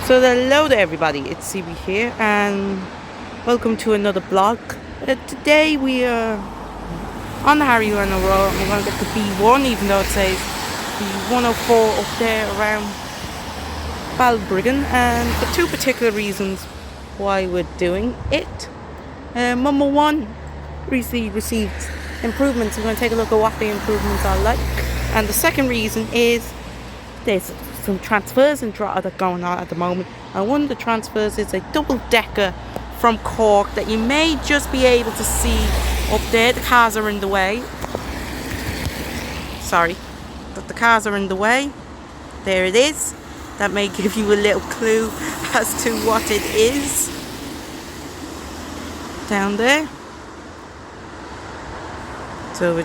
So hello to everybody, it's CB here and welcome to another vlog. Today we are on the Harry Runner Road and we're going to get the B1, even though it says B104 up there around Balbriggan, and for two particular reasons why we're doing it. Number one, recently received improvements. We're going to take a look at what the improvements are like, and the second reason is there's some transfers in Drogheda going on at the moment, and one of the transfers is a double-decker from Cork that you may just be able to see up there. The cars are in the way. Sorry, but the cars are in the way. There it is. That may give you a little clue as to what it is down there. So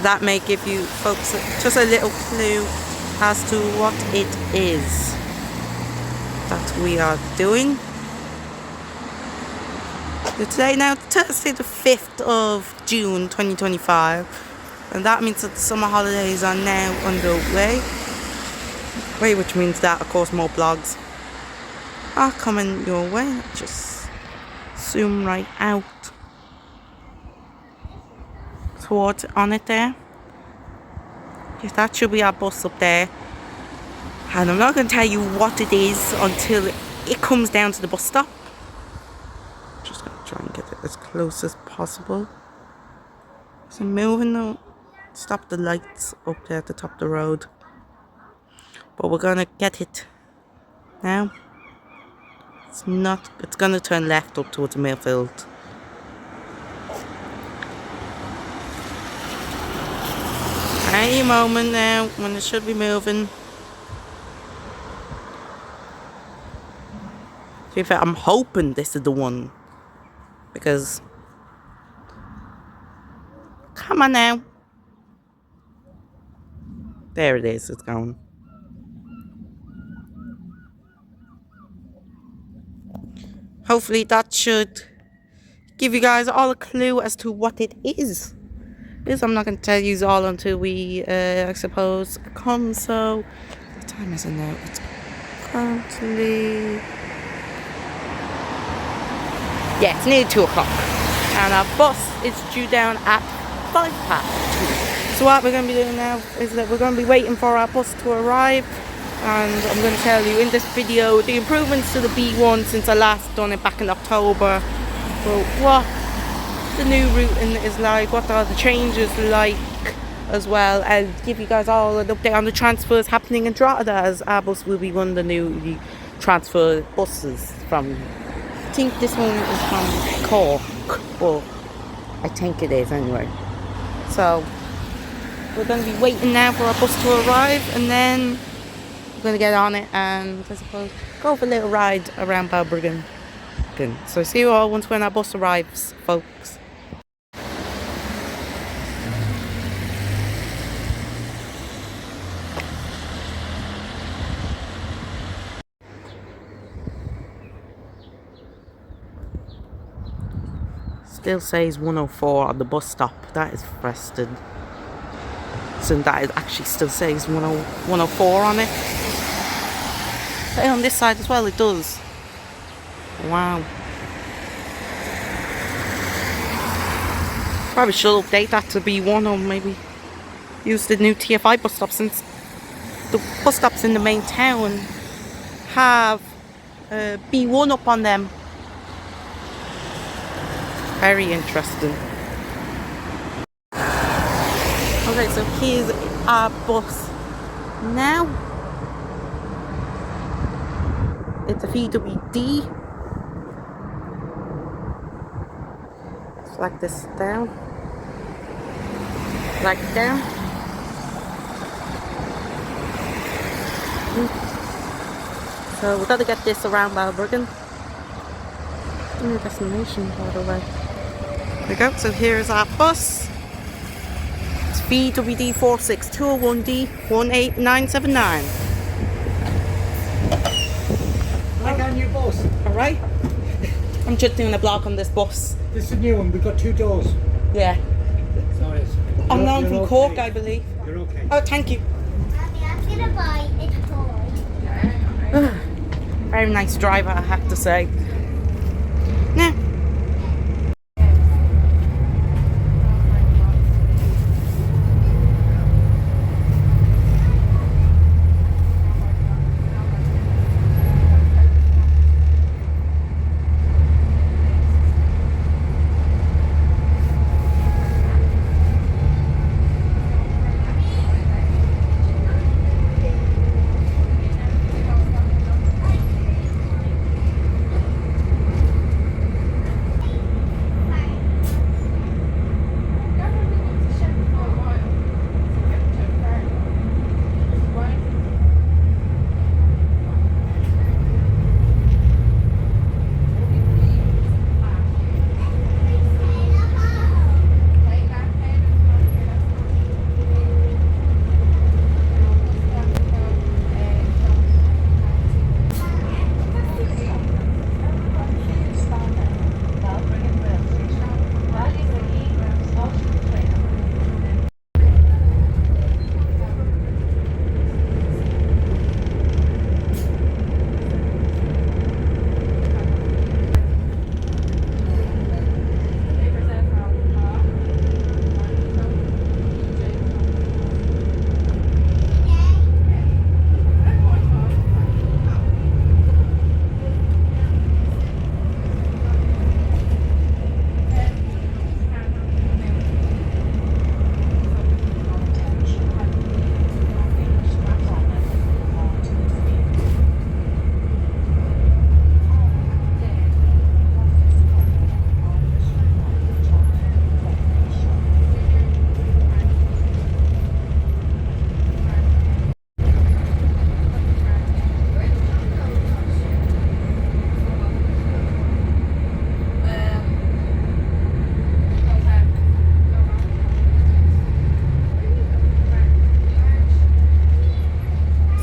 that may give you folks just a little clue as to what it is that we are doing. So today, now Thursday the 5th of June 2025, and that means that the summer holidays are now underway, which means that of course more vlogs are coming your way. Just zoom right out towards on it there. Yes, that should be our bus up there, and I'm not going to tell you what it is until it comes down to the bus stop. Just going to try and get it as close as possible. So moving now, stop the lights up there at the top of the road, but we're going to get it now. It's going to turn left up towards the Millfield. Any moment now when it should be moving. To be fair, I'm hoping this is the one, because come on now. There it is, it's going. Hopefully that should give you guys all a clue as to what it is. I'm not going to tell you all until we, I suppose, come. So, what time is it now? It's currently, yeah, it's nearly 2 o'clock, and our bus is due down at 2:05. So what we're going to be doing now is that we're going to be waiting for our bus to arrive, and I'm going to tell you in this video the improvements to the B1 since I last done it back in October. So what the new routing is like, what are the changes like as well, and give you guys all an update on the transfers happening in Drogheda, as our bus will be one of the new transfer buses from, I think this one is from Cork, but I think it is anyway. So we're going to be waiting now for our bus to arrive, and then we're going to get on it and I suppose go for a little ride around Balbriggan. So see you all when our bus arrives, folks. Still says 104 on the bus stop. That is frustrating. So that is actually still says 104 on it. But on this side as well it does. Wow. Probably should update that to B1, or maybe use the new TFI bus stop, since the bus stops in the main town have B1 up on them. Very interesting. Okay, so here's our bus now. It's a VWD. Flag this down. Flag it down. So we've got to get this around Balbriggan. New destination, by the way. There we go. So here's our bus. It's VWD426 201D 18979. I got a new bus. Alright. I'm just doing a vlog on this bus. This is a new one. We've got 2 doors. Yeah. So it's. I'm known from Cork, I believe. You're okay. Oh, thank you. Mommy, I'm gonna buy a toy. Very nice driver, I have to say. Now,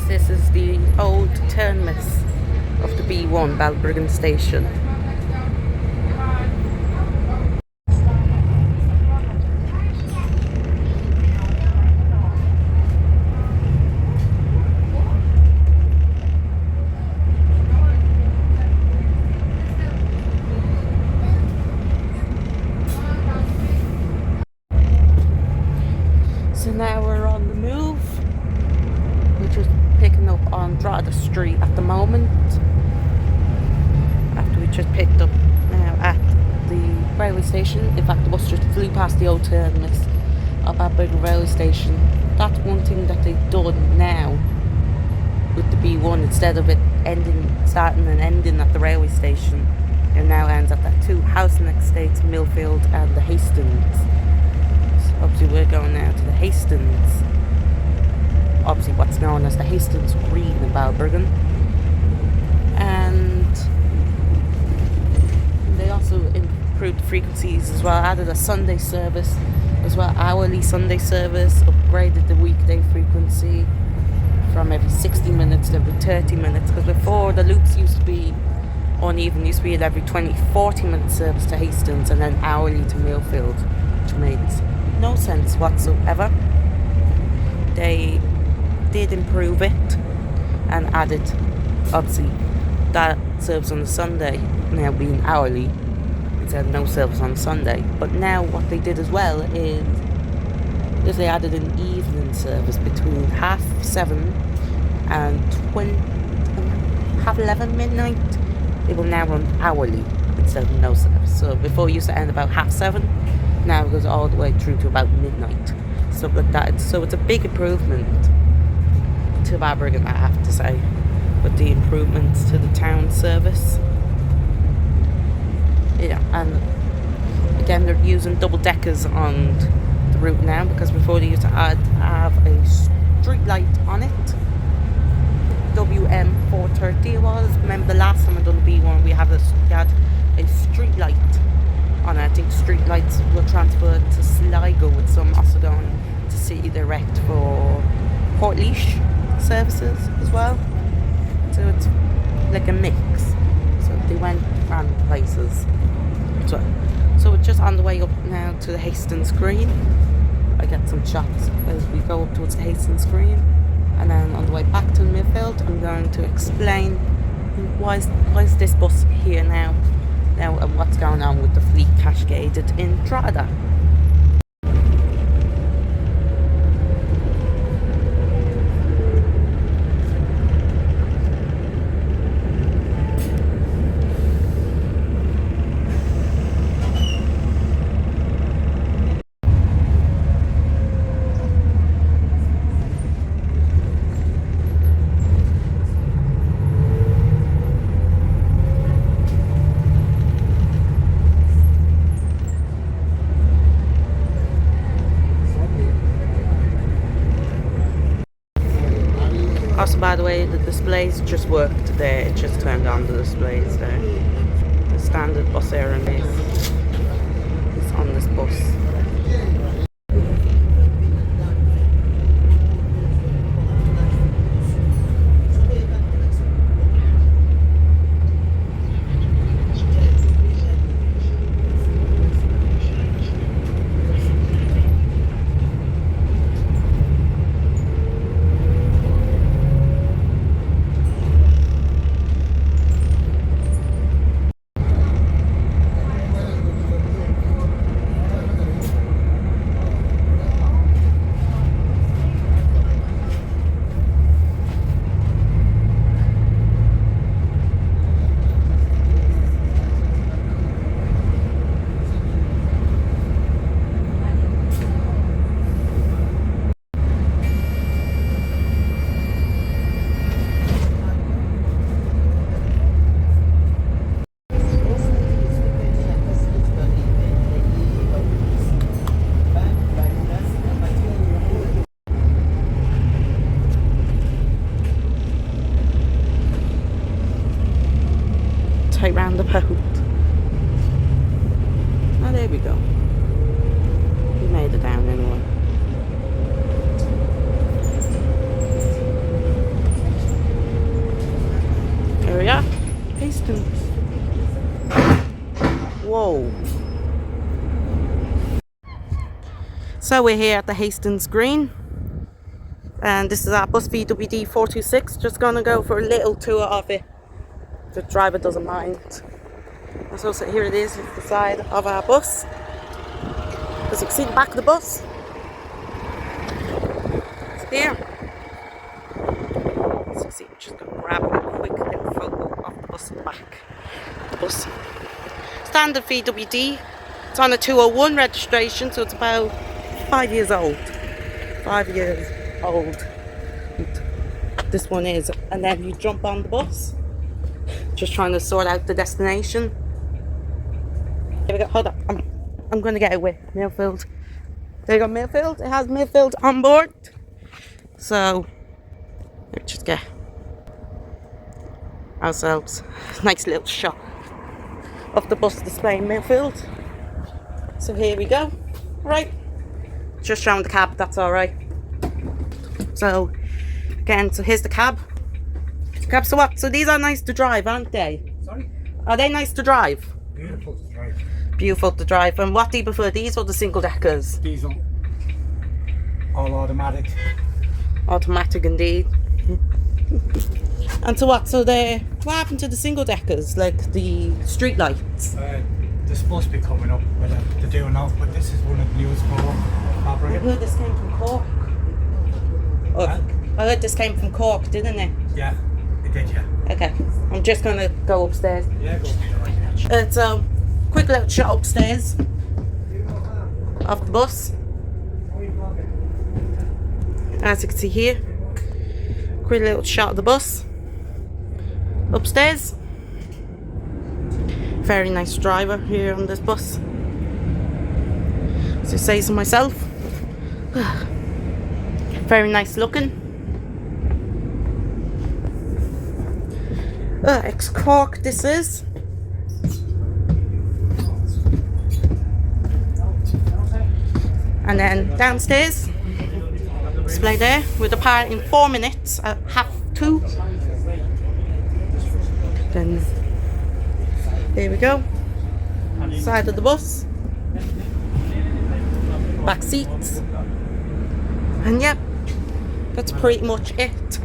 this is the old terminus of the B1 Balbriggan station. So now we're on the move. We're just picking up on Drogheda Street at the moment. After we just picked up now at the railway station. In fact, the bus just flew past the old terminus of Balbriggan railway station. That's one thing that they've done now with the B1. Instead of it starting and ending at the railway station, it now ends at the two housing estates, Millfield and the Hastings. Obviously we're going now to the Hastings, obviously what's known as the Hastings Green in Balbriggan, and they also improved frequencies as well, added a Sunday service as well, hourly Sunday service, upgraded the weekday frequency from every 60 minutes to every 30 minutes, because before the loops used to be uneven, used to be at every 20-40 minute service to Hastings and then hourly to Millfield, which made no sense whatsoever. They did improve it and added, obviously, that service on the Sunday now being hourly instead of no service on Sunday. But now what they did as well is they added an evening service between 7:30 and 11:30 midnight. It will now run hourly instead of no service. So before it used to end about 7:30, now it goes all the way through to about midnight, stuff like that. So it's a big improvement to Balbriggan, I have to say, with the improvements to the town service. Yeah, and again they're using double deckers on the route now, because before they used to have a street light on it. WM430 it was. Remember the last time I done the B1, we had a street light on it. I think street lights were transferred to Sligo with some also going to City Direct for Portlaoise services as well. So it's like a mix. So they went random places. So we're just on the way up now to the Hastings Green. I get some shots as we go up towards the Hastings Green. And then on the way back to Millfield, I'm going to explain why is this bus here now? Now, and what's going on with the fleet cascaded in Drogheda? Also, by the way, the displays just worked there. It just turned on the displays there. The standard bus errand is on this bus. Tight roundabout. Oh, there we go. We made it down anyway. There we are. Hastings. Whoa. So we're here at the Hastings Green. And this is our bus VWD426. Just gonna go for a little tour of it. The driver doesn't mind. And so here it is, the side of our bus. As you can see the back of the bus. It's here. As you can see, I'm just going to grab a quick little photo of the bus in the back. The bus. Standard VWD. It's on a 201 registration, so it's about 5 years old. 5 years old. This one is. And then you jump on the bus. Just trying to sort out the destination. There we go. Hold on. I'm going to get away. Millfield. There you go. Millfield. It has Millfield on board. So let's just get ourselves a nice little shot of the bus display in Millfield. So here we go. Right. Just showing the cab. That's all right. So again. So here's the cab. So what? So these are nice to drive, aren't they? Sorry? Are they nice to drive? Beautiful to drive. Beautiful to drive. And what do you prefer, these or the single deckers? Diesel. All automatic. Automatic indeed. And so what? So what happened to the single deckers, like the street lights? They're supposed to be coming up, but they're doing off. But this is one of the newest I fabric. heard this came from Cork. I heard this came from Cork, didn't it? Yeah. Did you? Okay, I'm just gonna go upstairs. Yeah, go right. It's a quick little shot upstairs of the bus. As you can see here, quick little shot of the bus upstairs. Very nice driver here on this bus. So say so myself. Very nice looking. Ex-Cork this is. And then downstairs, display there. We'll depart in 4 minutes at 2:30. Then there we go. Side of the bus. Back seats. And yep, that's pretty much it.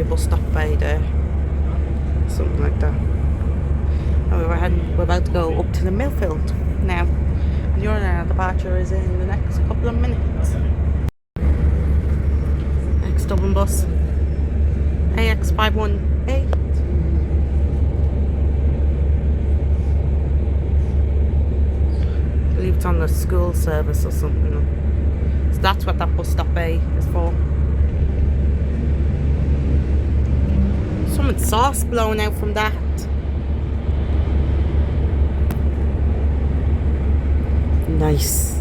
a bus stop by there. Something like that. And we're about to go up to the Millfield now. Your departure is in the next couple of minutes. Next Dublin bus, AX518. I believe it's on the school service or something. So that's what that bus stop A is for. Some exhaust blowing out from that. Nice.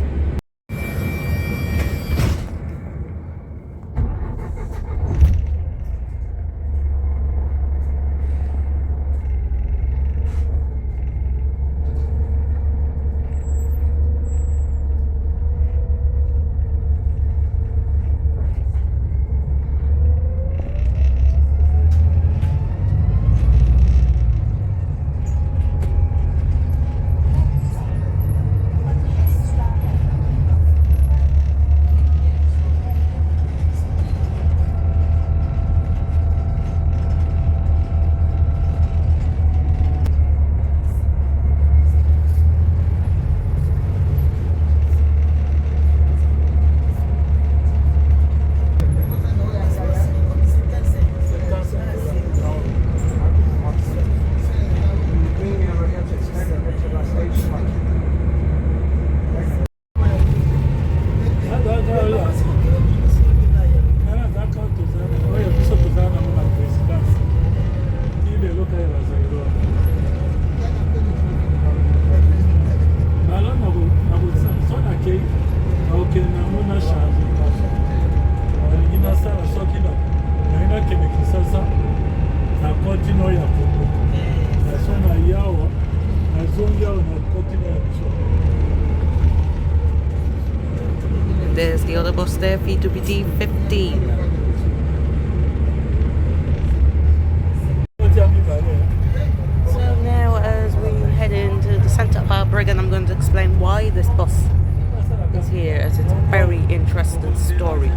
There's the other bus there, VWD426. So now as we head into the centre of Balbriggan, I'm going to explain why this bus is here, as it's a very interesting story.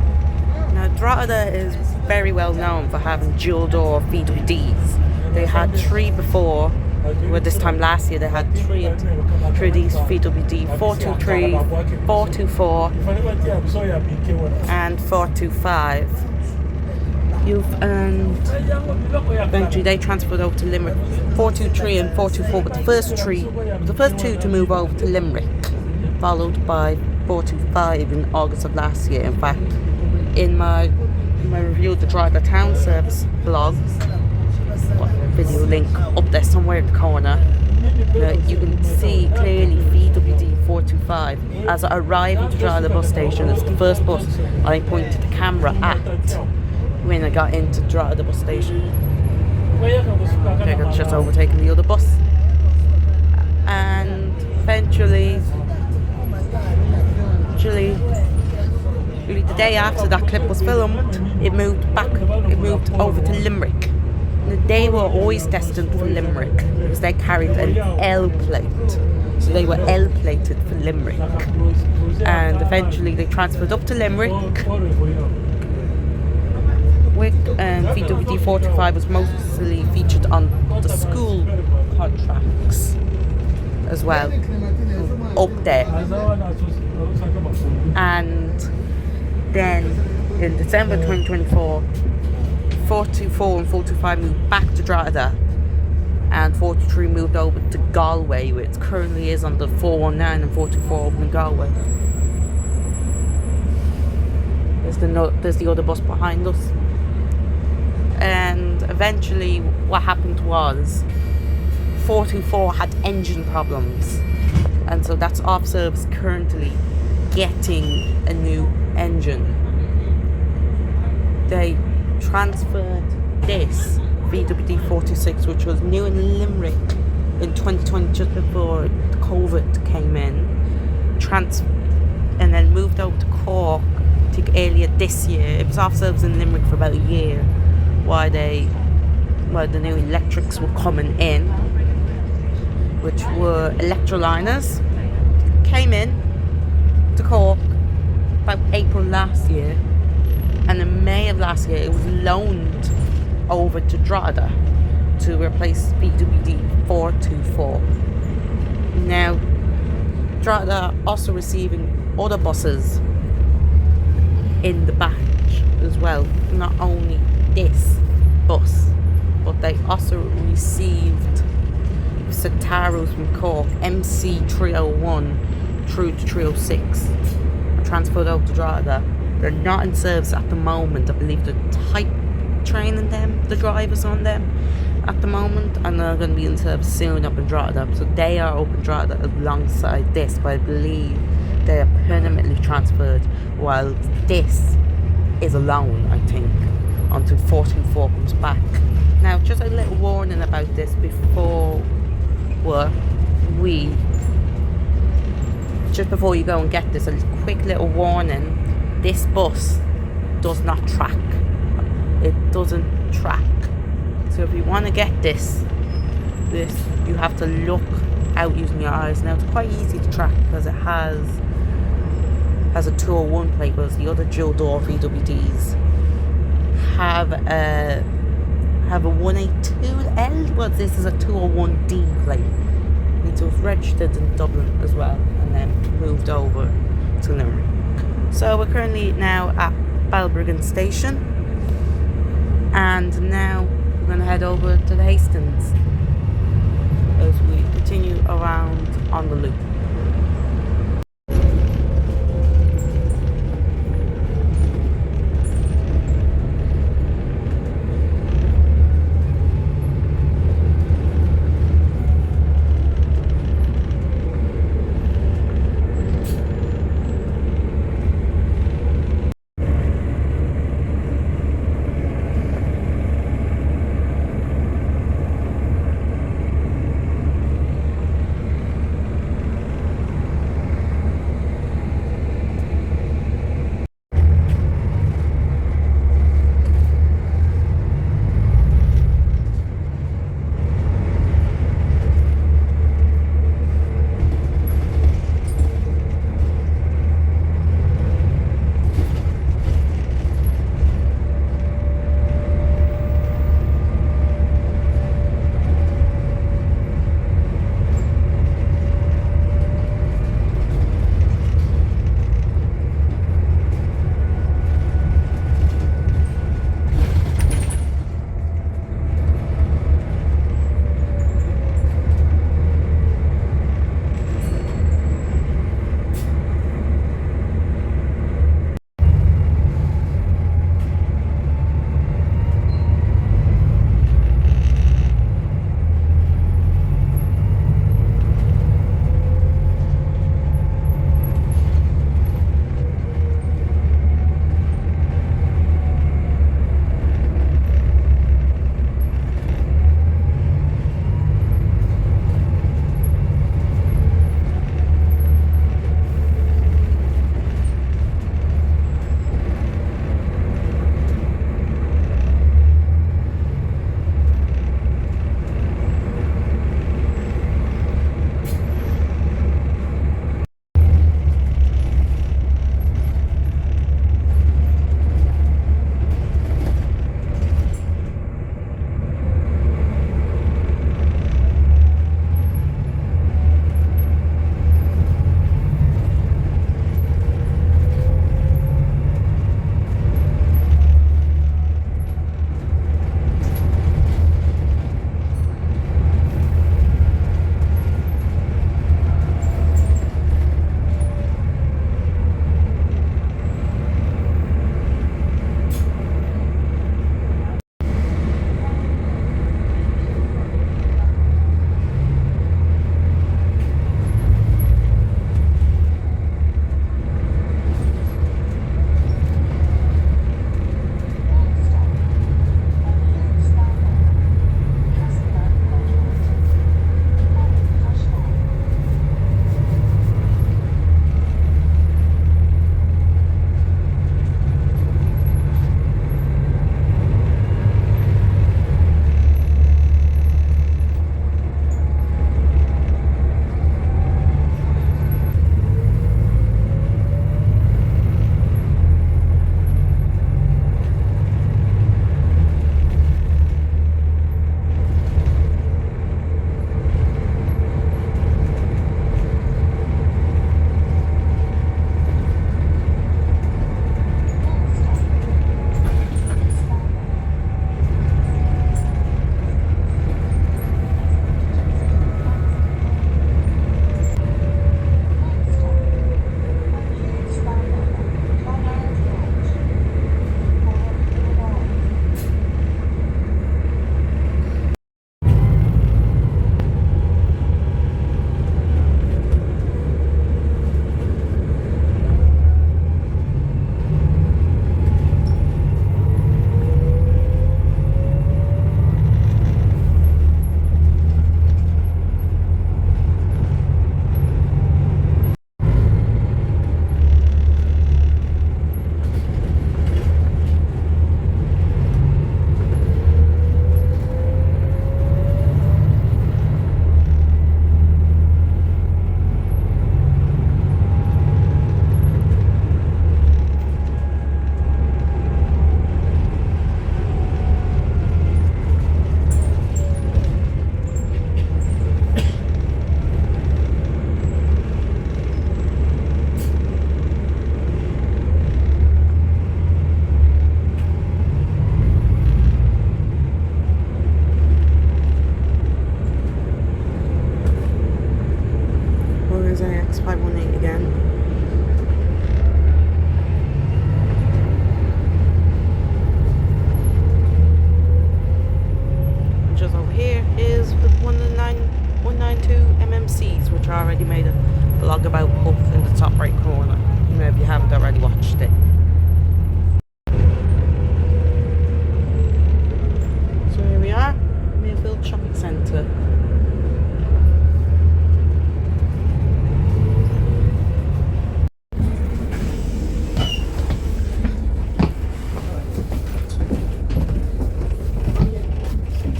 Now Drogheda is very well known for having dual door VWDs. They had 3 before. Well, this time last year they had 3 of these VWD423, 424 and 425. And eventually they transferred over to Limerick. 423 and 424 were the first 2 to move over to Limerick, followed by 425 in August of last year. In fact, in my review of the Drogheda Town Service blog, video link up there somewhere in the corner, you can see clearly VWD425 as I arrived at the Drogheda bus station. It's the first bus I pointed the camera at when I got into Drogheda bus station. I got just overtaken the other bus, and eventually the day after that clip was filmed, it moved over to Limerick. They were always destined for Limerick because they carried an L plate. So they were L plated for Limerick. And eventually they transferred up to Limerick. VWD425 was mostly featured on the school contracts as well, up there. And then in December 2024, 424 and 425 moved back to Drogheda, and 423 moved over to Galway, where it currently is on the 419 and 424 over in Galway. There's the other bus behind us. And eventually what happened was 424 had engine problems, and so that's off service currently getting a new engine. They transferred this VWD426, which was new in Limerick in 2020, just before COVID came in, and then moved over to Cork, I think earlier this year. It was off service in Limerick for about a year while the new electrics were coming in, which were electroliners. Came in to Cork about April last year, and in May of last year it was loaned over to Drogheda to replace VWD424. Now, Drogheda also receiving other buses in the batch as well. Not only this bus, but they also received Citaros from Cork, MC 301 through to 306, transferred over to Drogheda. They're not in service at the moment. I believe they're type training them, the drivers on them at the moment, and they're going to be in service soon up in Drogheda. So they are up in Drogheda alongside this, but I believe they are permanently transferred, while this is alone, I think, until 144 comes back. Now, just a little warning about this before just before you go and get this, a quick little warning. This bus does not track. It doesn't track. So if you want to get this you have to look out using your eyes. Now, it's quite easy to track because it has a 201 plate, whereas the other dual door VWDs have a 182L. Well, this is a 201D plate. It was registered in Dublin as well, and then moved over to Limerick. So we're currently now at Balbriggan Station, and now we're going to head over to the Hastings as we continue around on the loop.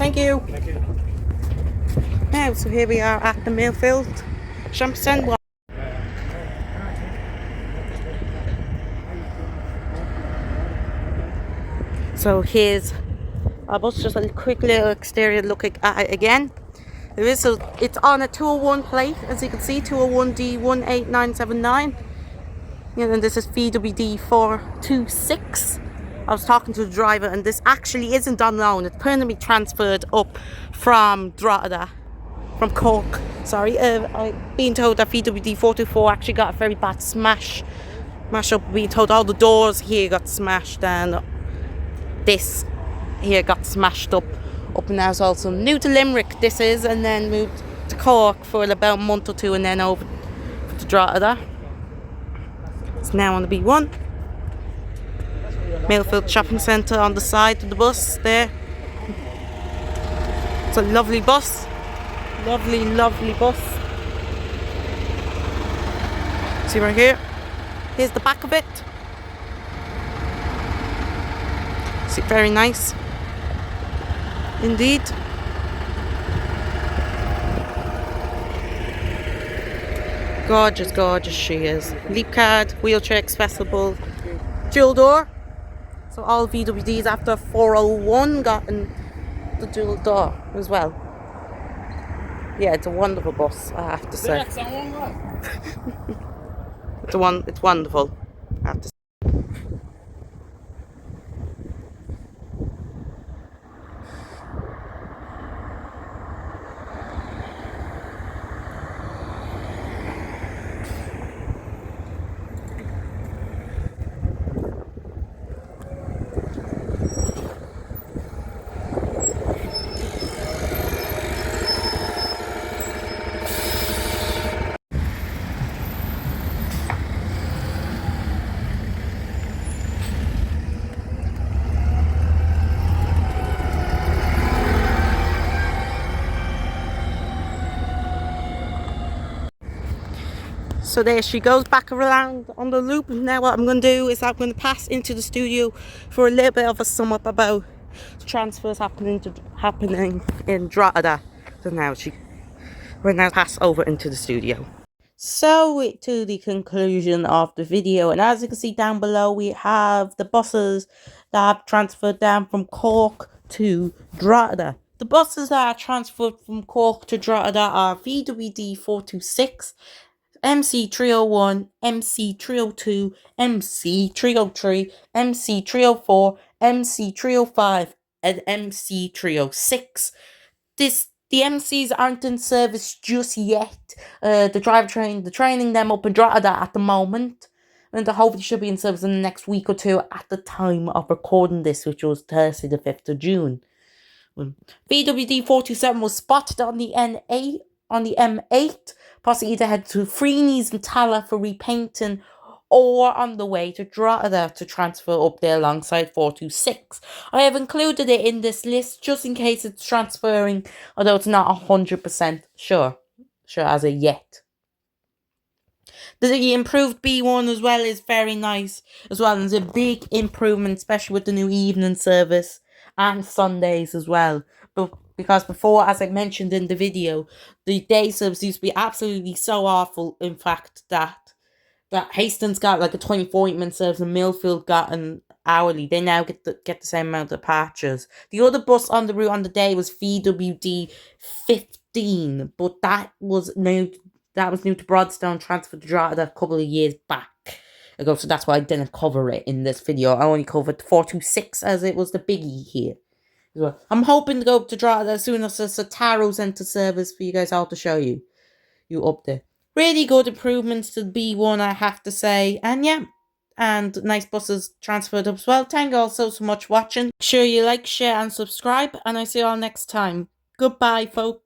Thank you. Thank you. Now, so here we are at the Millfield Shopping Centre. So here's our bus, just a quick little exterior look at it again. It's on a 201 plate, as you can see, 201D18979. Yeah, and this is VWD426. I was talking to the driver, and this actually isn't on loan. It's permanently transferred up from Drogheda, from Cork. Sorry, I've been told that VWD424 actually got a very bad smash up. Being told all the doors here got smashed, and this here got smashed up now. It's also new to Limerick, this is, and then moved to Cork for about a month or two, and then over to Drogheda. It's now on the B1. Millfield Shopping Centre on the side of the bus there. It's a lovely bus. Lovely, lovely bus. See right here? Here's the back of it. See, very nice. Indeed. Gorgeous, gorgeous she is. Leap card, wheelchair accessible, dual door. So all VWDs after 401 gotten the dual door as well. Yeah, it's a wonderful bus, I have to say. It's wonderful, I have to say. So there she goes back around on the loop. Now what I'm going to do is I'm going to pass into the studio for a little bit of a sum up about transfers happening in Drogheda. So now we'll now pass over into the studio. So to the conclusion of the video, and as you can see down below, we have the buses that have transferred down from Cork to Drogheda. The buses that are transferred from Cork to Drogheda are VWD426, MC301, MC302, MC303, MC304, MC305, and MC306. The MCs aren't in service just yet. The training them up in Drogheda at the moment, and hopefully should be in service in the next week or two at the time of recording this, which was Thursday the 5th of June. VWD427 was spotted on the M8, possibly either head to Freeney's and Tala for repainting, or on the way to Drogheda to transfer up there alongside 426. I have included it in this list just in case it's transferring, although it's not 100% sure as of yet. The improved B1 as well is very nice as well, and it's a big improvement, especially with the new evening service and Sundays as well. But because before, as I mentioned in the video, the day service used to be absolutely so awful, in fact, that Hastings got like a 24-minute service and Millfield got an hourly. They now get the same amount of departures. The other bus on the route on the day was VWD 15, but that was new to Broadstone, transferred to Drogheda a couple of years back ago, so that's why I didn't cover it in this video. I only covered 426 as it was the biggie here. Well, I'm hoping to go up to Drogheda as soon as the Sataro's into service for you guys all to show you up there. Really good improvements to the B1, I have to say. And yeah, and nice buses transferred up as well. Thank you all so much for watching. Make sure you like, share and subscribe, and I see you all next time. Goodbye, folks.